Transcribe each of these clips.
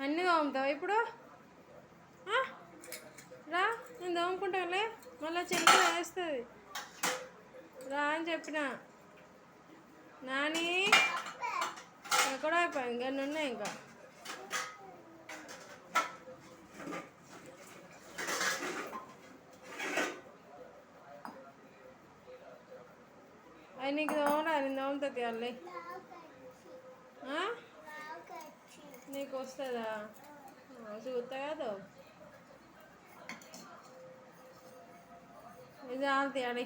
అన్నీ తోముతావు ఇప్పుడు. రా, నేను తోముకుంటానులే, మళ్ళీ చెల్లి వేస్తుంది. రా అని చెప్పిన. నాని ఎక్కడో అయిపోయి ఇంకా ఉన్నాయి. ఇంకా అవి నీకు తోమరా, నేను తోముతుంది అల్లి. నీకు వస్తుందా? చూస్తా కాదు, ఇది ఆల్తి అడి.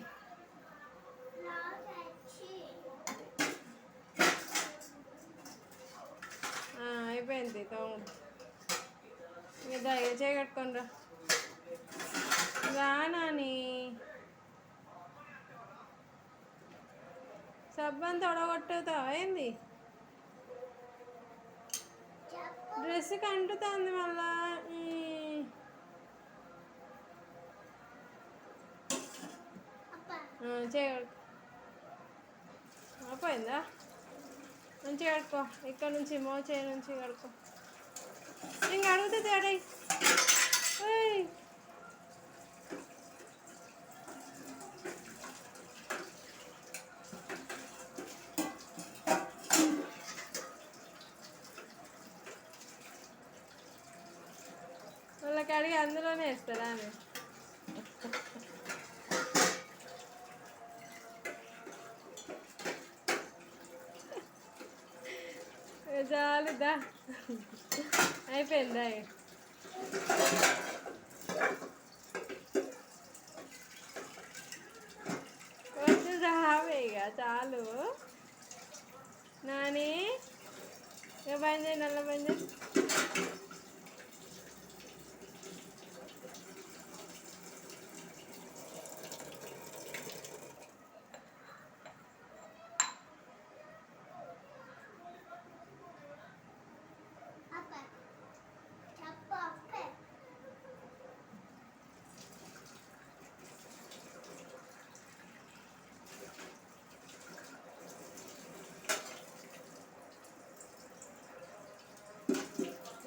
అయిపోయింది తోము. ఇక చేయగట్టుకొని రా. రానాని సబ్బని తొడగొట్టుతావా ఏంది? డ్రెస్కి అంటుతుంది మళ్ళా. చేయగట్టు. అయిపోయిందా? మంచిగా కడుక్కో, ఇక్కడ నుంచి మోచే నుంచి కడుక్కో. ఇంక అడుగుతుంది అడై. వాళ్ళకి అడిగి అందులోనే వేస్తారా ఆమె? చాలుదా, అయిపోయిందా? వద్దు రావే, ఇక చాలు. నాని ఇక బంద్ చేయి, నల్ల బంద్ చేయి.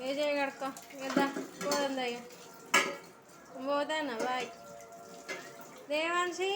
ఏ చేయగడుకో, ఇద్దా పోదా. ఇక పోతానా? బాయ్ దేవాన్షి.